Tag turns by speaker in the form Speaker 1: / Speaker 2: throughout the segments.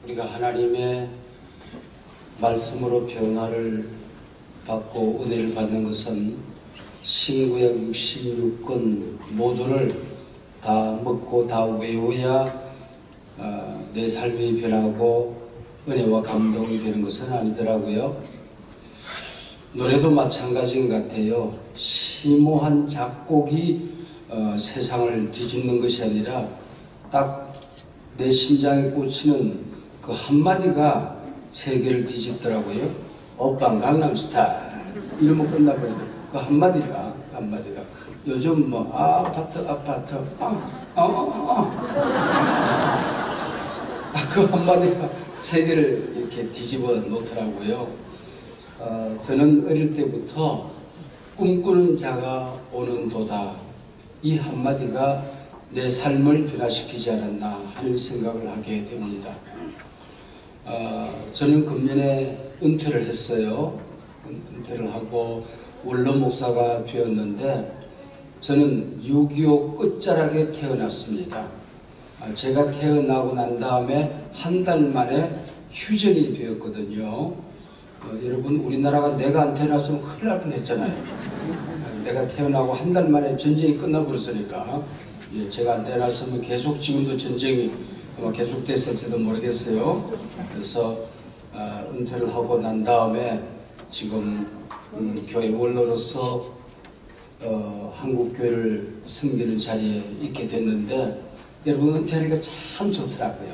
Speaker 1: 우리가 하나님의 말씀으로 변화를 받고 은혜를 받는 것은 신구약 66권 모두를 다 먹고 다 외워야 내 삶이 변하고 은혜와 감동이 되는 것은 아니더라고요. 노래도 마찬가지인 것 같아요. 심오한 작곡이 세상을 뒤집는 것이 아니라 딱 내 심장에 꽂히는 그 한마디가 세계를 뒤집더라고요. 오빤 강남스타일 이러면 끝나버려요. 그 한마디가 요즘 뭐 아파트 그 한마디가 세계를 이렇게 뒤집어 놓더라고요. 저는 어릴 때부터 꿈꾸는 자가 오는 도다, 이 한마디가 내 삶을 변화시키지 않았나 하는 생각을 하게 됩니다. 저는 금년에 은퇴를 했어요. 은퇴를 하고 원로 목사가 되었는데, 저는 6.25 끝자락에 태어났습니다. 제가 태어나고 난 다음에 한 달 만에 휴전이 되었거든요. 여러분, 우리나라가 내가 안 태어났으면 큰일 날 뻔했잖아요. 내가 태어나고 한 달 만에 전쟁이 끝나버렸으니까, 제가 안 태어났으면 계속 지금도 전쟁이 아마 계속됐을지도 모르겠어요. 그래서 은퇴를 하고 난 다음에 지금 교회 원로로서 한국교회를 섬기는 자리에 있게 됐는데, 여러분, 은퇴하니까 참 좋더라고요.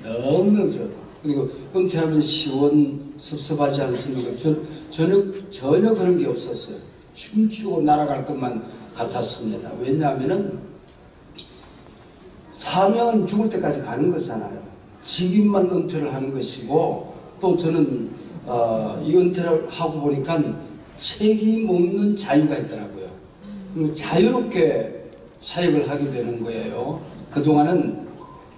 Speaker 1: 너무너무 좋아요. 그리고 은퇴하면 시원섭섭하지 않습니까? 저는 전혀 그런 게 없었어요. 춤추고 날아갈 것만 같았습니다. 왜냐하면은 사명은 죽을 때까지 가는 거잖아요. 지금만 은퇴를 하는 것이고, 또 저는 이 은퇴를 하고 보니까 책임 없는 자유가 있더라고요. 자유롭게 사역을 하게 되는 거예요. 그동안은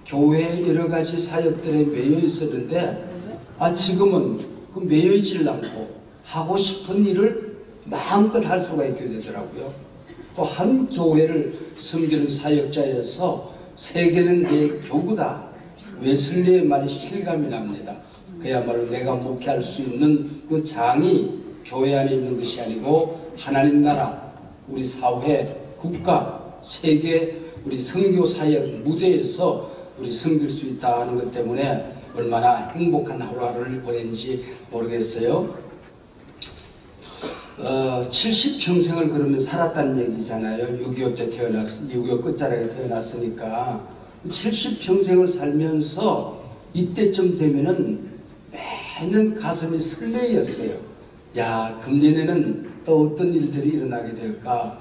Speaker 1: 교회 여러 가지 사역들에 매여 있었는데, 지금은 그 매여 있지를 않고 하고 싶은 일을 마음껏 할 수가 있게 되더라고요. 또 한 교회를 섬기는 사역자여서 세계는 내 교구다, 웨슬리의 말이 실감이 납니다. 그야말로 내가 목회할 수 있는 그 장이 교회 안에 있는 것이 아니고 하나님 나라, 우리 사회, 국가, 세계, 우리 선교 사역 무대에서 우리 섬길 수 있다 하는 것 때문에 얼마나 행복한 하루하루를 보낸지 모르겠어요. 70평생을 그러면 살았다는 얘기잖아요. 6.25 때 6.25 끝자락에 태어났으니까 70평생을 살면서 이때쯤 되면은 매년 가슴이 설레였어요. 야, 금년에는 또 어떤 일들이 일어나게 될까?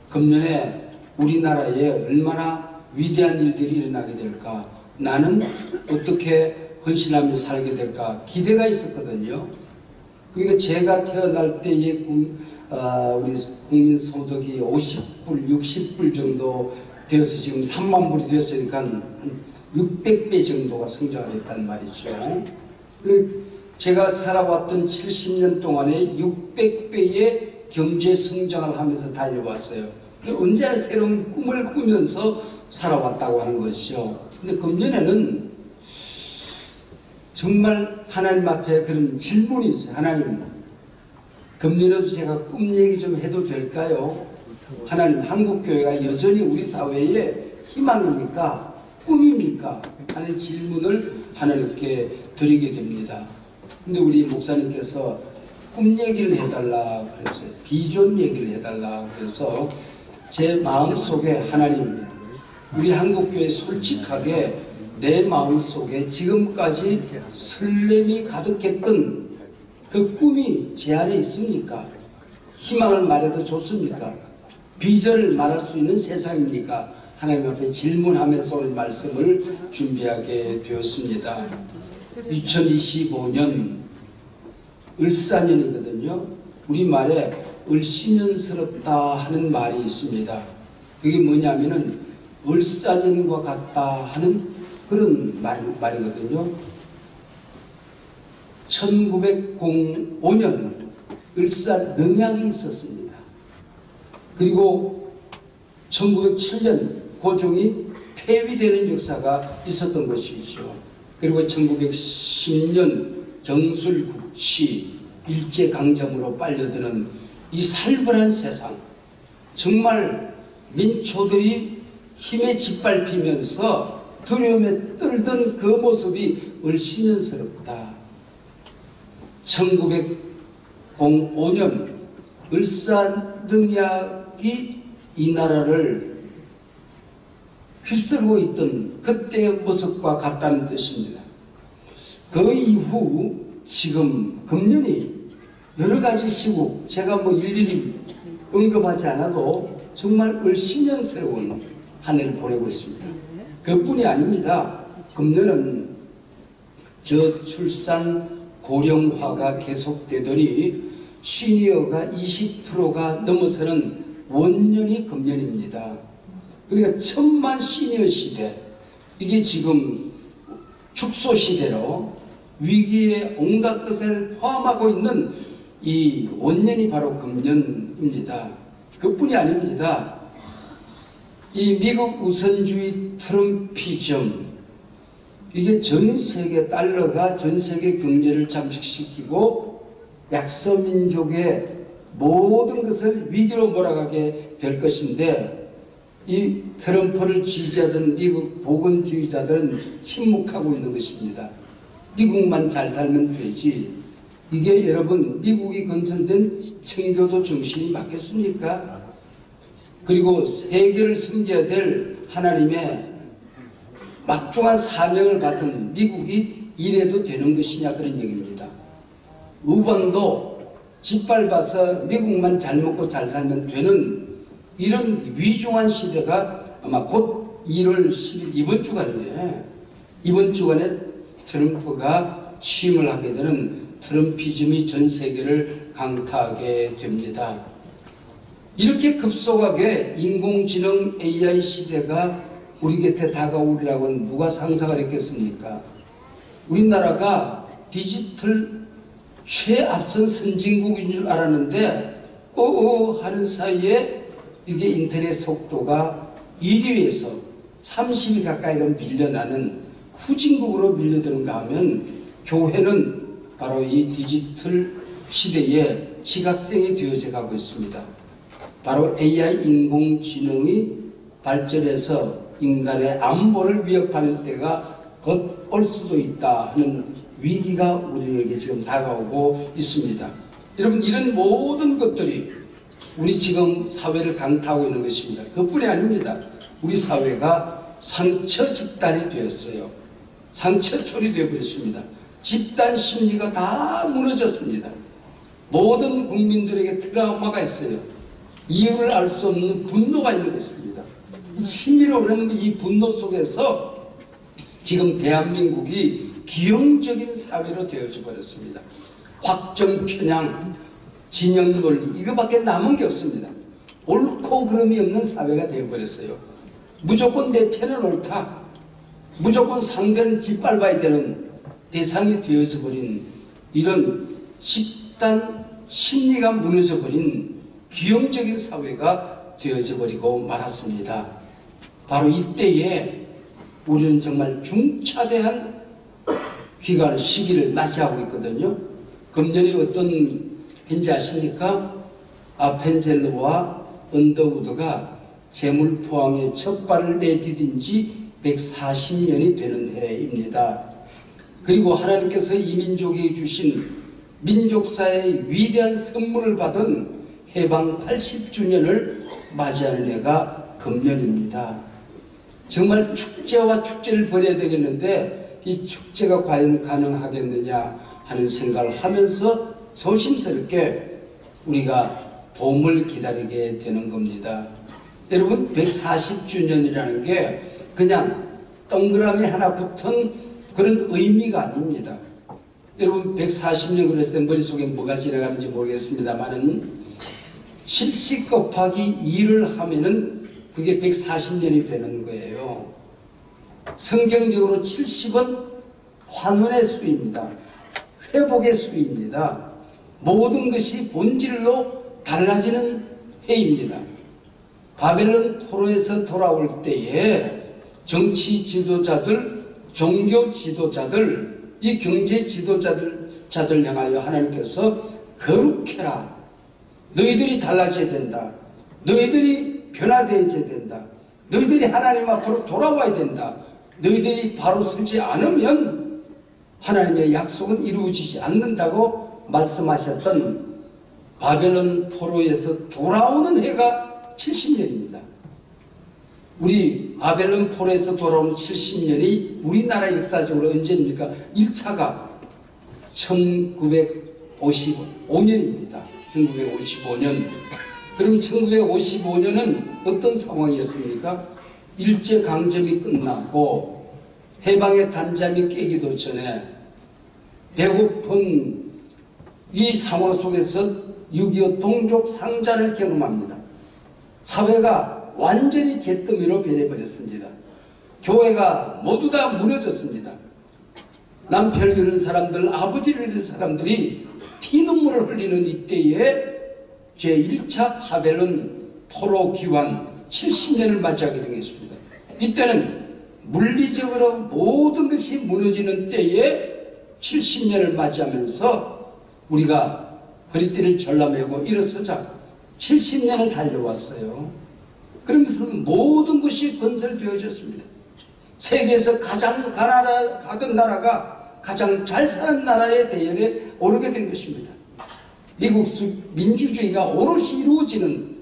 Speaker 1: 금년에 우리나라에 얼마나 위대한 일들이 일어나게 될까? 나는 어떻게 헌신하며 살게 될까? 기대가 있었거든요. 그러니까 제가 태어날 때의 우리 국민소득이 50불, 60불 정도 되어서 지금 3만 불이 되었으니까 한 600배 정도가 성장을 했단 말이죠. 제가 살아왔던 70년 동안에 600배의 경제 성장을 하면서 달려왔어요. 언제나 새로운 꿈을 꾸면서 살아왔다고 하는 것이죠. 근데 금년에는 정말 하나님 앞에 그런 질문이 있어요. 하나님, 금년에도 제가 꿈 얘기 좀 해도 될까요? 하나님, 한국교회가 여전히 우리 사회에 희망입니까? 꿈입니까? 하는 질문을 하나님께 드리게 됩니다. 근데 우리 목사님께서 꿈 얘기를 해달라 그랬어요. 비전 얘기를 해달라 그래서 제 마음속에 하나님, 우리 한국교회 솔직하게 내 마음속에 지금까지 설렘이 가득했던 그 꿈이 제 안에 있습니까? 희망을 말해도 좋습니까? 비전을 말할 수 있는 세상입니까? 하나님 앞에 질문하면서 오늘 말씀을 준비하게 되었습니다. 2025년 을사년이거든요. 우리말에 을씨년스럽다 하는 말이 있습니다. 그게 뭐냐면은 을사년과 같다 하는 그런 말이거든요. 1905년 을사능약이 있었습니다. 그리고 1907년 고종이 폐위되는 역사가 있었던 것이죠. 그리고 1910년 경술국시 일제강점으로 빨려드는 이 살벌한 세상, 정말 민초들이 힘에 짓밟히면서 두려움에 떨던 그 모습이 을씨년스럽다. 1905년 을사능약이 이 나라를 휩쓸고 있던 그때의 모습과 같다는 뜻입니다. 그 이후 지금 금년이 여러 가지 시국, 제가 뭐 일일이 언급하지 않아도 정말 을씨년스러운 한 해를 보내고 있습니다. 그뿐이 아닙니다. 금년은 저출산 고령화가 계속되더니 시니어가 20%가 넘어서는 원년이 금년입니다. 그러니까 천만 시니어 시대, 이게 지금 축소 시대로 위기에 온갖 것을 포함하고 있는 이 원년이 바로 금년입니다. 그뿐이 아닙니다. 이 미국 우선주의 트럼피즘, 이게 전 세계 달러가 전 세계 경제를 잠식시키고 약소민족의 모든 것을 위기로 몰아가게 될 것인데, 이 트럼프를 지지하던 미국 보건주의자들은 침묵하고 있는 것입니다. 미국만 잘 살면 되지. 이게 여러분 미국이 건설된 청교도 정신이 맞겠습니까? 그리고 세계를 섬겨야 될 하나님의 막중한 사명을 받은 미국이 이래도 되는 것이냐, 그런 얘기입니다. 우방도 짓밟아서 미국만 잘 먹고 잘 살면 되는 이런 위중한 시대가 아마 곧 1월 10일 이번 주간에 트럼프가 취임을 하게 되는 트럼피즘이 전 세계를 강타하게 됩니다. 이렇게 급속하게 인공지능 AI 시대가 우리 곁에 다가오리라고는 누가 상상을 했겠습니까? 우리나라가 디지털 최앞선 선진국인 줄 알았는데 하는 사이에 이게 인터넷 속도가 1위에서 30위 가까이로 밀려나는 후진국으로 밀려드는가 하면, 교회는 바로 이 디지털 시대에 지각생이 되어져 가고 있습니다. 바로 AI 인공지능이 발전해서 인간의 안보를 위협하는 때가 곧 올 수도 있다 하는 위기가 우리에게 지금 다가오고 있습니다. 여러분, 이런 모든 것들이 우리 지금 사회를 강타하고 있는 것입니다. 그뿐이 아닙니다. 우리 사회가 상처 집단이 되었어요. 상처촌이 되어버렸습니다. 집단 심리가 다 무너졌습니다. 모든 국민들에게 트라우마가 있어요. 이유를 알 수 없는 분노가 있는 것입니다. 심리로 오르는 이 분노 속에서 지금 대한민국이 기형적인 사회로 되어져 버렸습니다. 확정 편향, 진영 논리, 이거밖에 남은 게 없습니다. 옳고 그름이 없는 사회가 되어버렸어요. 무조건 내 편은 옳다, 무조건 상대는 짓밟아야 되는 대상이 되어져 버린 이런 집단 심리가 무너져 버린 기형적인 사회가 되어져 버리고 말았습니다. 바로 이때에 우리는 정말 중차대한 기간 시기를 맞이하고 있거든요. 금년이 어떤 해인지 아십니까? 아펜젤러와 언더우드가 재물포항에 첫 발을 내디딘 지 140년이 되는 해입니다. 그리고 하나님께서 이 민족에 주신 민족사의 위대한 선물을 받은 해방 80주년을 맞이하는 해가 금년입니다. 정말 축제와 축제를 벌여야 되겠는데 이 축제가 과연 가능하겠느냐 하는 생각을 하면서 조심스럽게 우리가 봄을 기다리게 되는 겁니다. 여러분, 140주년이라는 게 그냥 동그라미 하나 붙은 그런 의미가 아닙니다. 여러분, 140년 그랬을 때 머릿속에 뭐가 지나가는지 모르겠습니다만은 70 곱하기 2를 하면은 그게 140년이 되는 거예요. 성경적으로 70은 환원의 수입니다. 회복의 수입니다. 모든 것이 본질로 달라지는 해입니다. 바벨론 포로에서 돌아올 때에 정치 지도자들 종교 지도자들, 이 경제 지도자들 향하여 하나님께서 거룩해라. 너희들이 달라져야 된다. 너희들이 변화되어야 된다. 너희들이 하나님 앞으로 돌아와야 된다. 너희들이 바로 서지 않으면 하나님의 약속은 이루어지지 않는다고 말씀하셨던 바벨론 포로에서 돌아오는 해가 70년입니다. 우리 바벨론 포로에서 돌아오는 70년이 우리나라 역사적으로 언제입니까? 1차가 1955년입니다. 1955년. 그럼 1955년은 어떤 상황이었습니까? 일제강점기 끝나고 해방의 단잠이 깨기도 전에 배고픈 이 상황 속에서 6.25 동족 상잔을 경험합니다. 사회가 완전히 잿더미로 변해버렸습니다. 교회가 모두 다 무너졌습니다. 남편을 잃은 사람들, 아버지를 잃은 사람들이 피눈물을 흘리는 이때에 제1차 바벨론 포로 기환 70년을 맞이하게 되겠습니다. 이때는 물리적으로 모든 것이 무너지는 때에 70년을 맞이하면서 우리가 허리띠를 절라매고 일어서자 70년을 달려왔어요. 그러면서 모든 것이 건설되어졌습니다. 세계에서 가장 가난하던 나라가 가장 잘 사는 나라의 대열에 오르게 된 것입니다. 미국 민주주의가 오롯이 이루어지는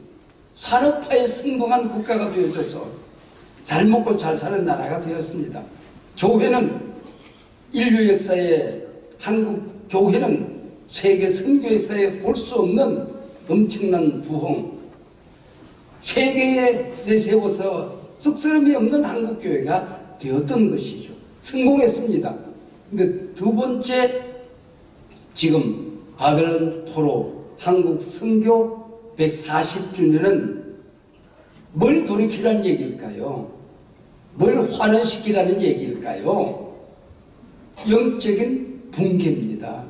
Speaker 1: 산업화에 성공한 국가가 되어져서 잘 먹고 잘 사는 나라가 되었습니다. 교회는 인류 역사에 한국 교회는 세계 선교 역사에 볼 수 없는 엄청난 부흥, 세계에 내세워서 쑥스러움이 없는 한국 교회가 되었던 것이죠. 성공했습니다. 근데 두 번째, 지금 바벨론 포로 한국 선교 140주년은 뭘 돌이키라는 얘기일까요? 뭘 환원시키라는 얘기일까요? 영적인 붕괴입니다.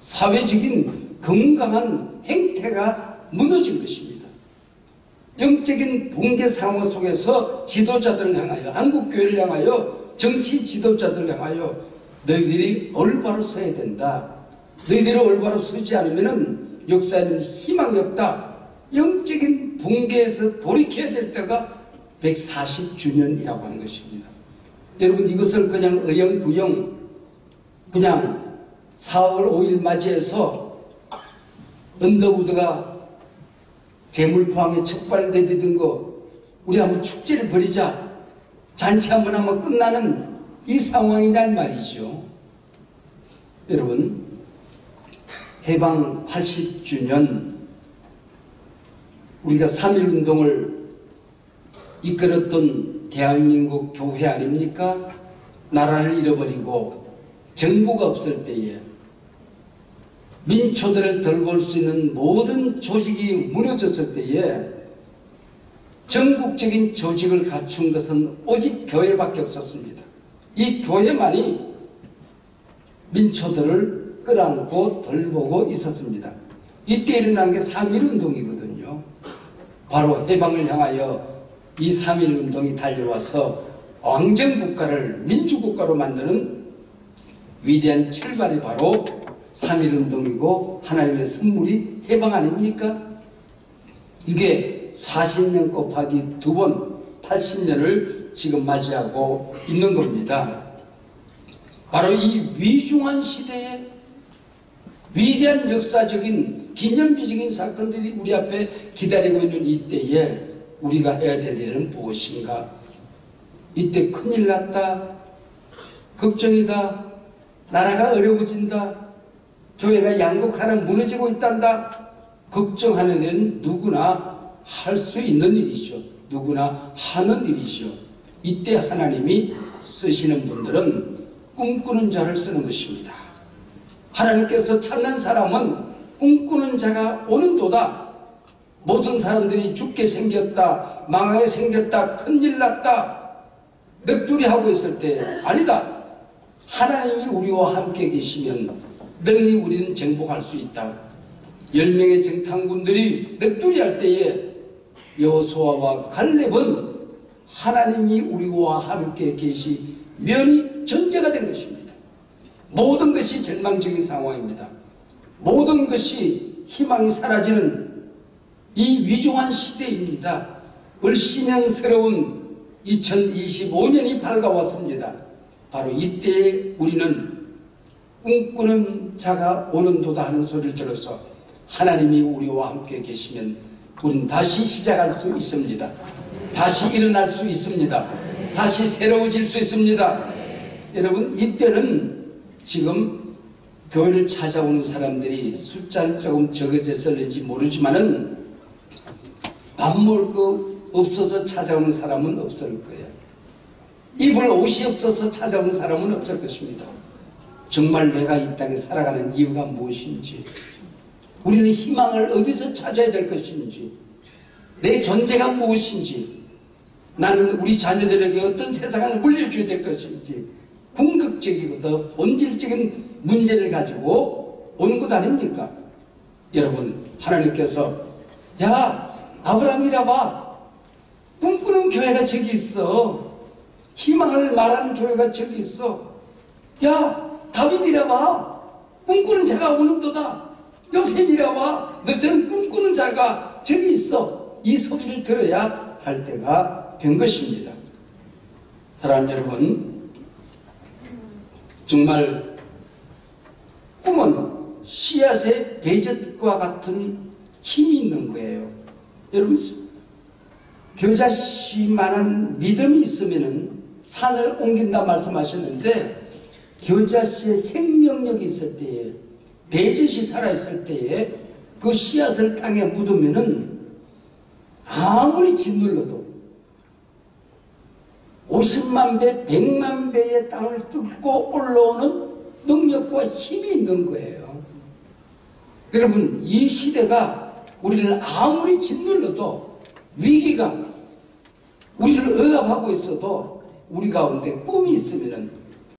Speaker 1: 사회적인 건강한 행태가 무너진 것입니다. 영적인 붕괴 상황 속에서 지도자들을 향하여, 한국교회를 향하여, 정치 지도자들을 향하여 너희들이 올바로 서야 된다. 너희들이 올바로 서지 않으면 역사에는 희망이 없다. 영적인 붕괴에서 돌이켜야 될 때가 140주년이라고 하는 것입니다. 여러분, 이것을 그냥 어영부영 그냥 4월 5일 맞이해서 언더우드가 재물포항에 척발 내디든 거 우리 한번 축제를 벌이자, 잔치 한번 하면 끝나는 이 상황이란 말이죠. 여러분, 해방 80주년 우리가 3.1운동을 이끌었던 대한민국 교회 아닙니까? 나라를 잃어버리고 정부가 없을 때에 민초들을 돌볼 수 있는 모든 조직이 무너졌을 때에 전국적인 조직을 갖춘 것은 오직 교회밖에 없었습니다. 이 교회만이 민초들을 끌어안고 돌보고 있었습니다. 이때 일어난 게 3.1운동이거든요. 바로 해방을 향하여 이 3.1운동이 달려와서 왕정국가를 민주국가로 만드는 위대한 출발이 바로 3.1운동이고 하나님의 선물이 해방 아닙니까? 이게 40년 곱하기 2번 80년을 지금 맞이하고 있는 겁니다. 바로 이 위중한 시대에 위대한 역사적인 기념비적인 사건들이 우리 앞에 기다리고 있는 이때에 우리가 해야 될 일은 무엇인가? 이때 큰일 났다, 걱정이다, 나라가 어려워진다, 교회가 양국 하나 무너지고 있단다, 걱정하는 일은 누구나 할 수 있는 일이죠. 누구나 하는 일이죠. 이때 하나님이 쓰시는 분들은 꿈꾸는 자를 쓰는 것입니다. 하나님께서 찾는 사람은 꿈꾸는 자가 오는도다. 모든 사람들이 죽게 생겼다, 망하게 생겼다, 큰일 났다, 넋두리 하고 있을 때 아니다. 하나님이 우리와 함께 계시면 능히 우리는 정복할 수 있다. 10명의 정탐꾼들이 넋두리 할 때에 여호수아와 갈렙은 하나님이 우리와 함께 계시 면이 전제가 된 것입니다. 모든 것이 절망적인 상황입니다. 모든 것이 희망이 사라지는 이 위중한 시대입니다. 을씨명스러운 2025년이 밝아왔습니다. 바로 이때에 우리는 꿈꾸는 자가 오는도다 하는 소리를 들어서 하나님이 우리와 함께 계시면 우리는 다시 시작할 수 있습니다. 다시 일어날 수 있습니다. 다시 새로워질 수 있습니다. 여러분, 이때는 지금 교회를 찾아오는 사람들이 숫자는 조금 적어졌을지 모르지만은 밥 먹을 거 없어서 찾아오는 사람은 없을 거예요. 입을 옷이 없어서 찾아오는 사람은 없을 것입니다. 정말 내가 이 땅에 살아가는 이유가 무엇인지, 우리는 희망을 어디서 찾아야 될 것인지, 내 존재가 무엇인지, 나는 우리 자녀들에게 어떤 세상을 물려줘야 될 것인지, 궁극적이고 더 본질적인 문제를 가지고 오는 것 아닙니까? 여러분, 하나님께서 야, 아브라함이라 봐. 꿈꾸는 교회가 저기 있어. 희망을 말하는 교회가 저기 있어. 야, 다윗이라 봐. 꿈꾸는 자가 오는도다. 요셉이라 봐. 너처럼 꿈꾸는 자가 저기 있어. 이 소리를 들어야 할 때가 된 것입니다. 사랑하는 여러분, 정말 꿈은 씨앗의 배젖과 같은 힘이 있는 거예요. 여러분, 겨자씨만한 믿음이 있으면 산을 옮긴다 말씀하셨는데, 겨자씨의 생명력이 있을 때에, 배젖이 살아있을 때에 그 씨앗을 땅에 묻으면은 아무리 짓눌러도 50만 배, 100만 배의 땅을 뚫고 올라오는 능력과 힘이 있는 거예요. 여러분, 이 시대가 우리를 아무리 짓눌러도, 위기가 우리를 억압하고 있어도 우리 가운데 꿈이 있으면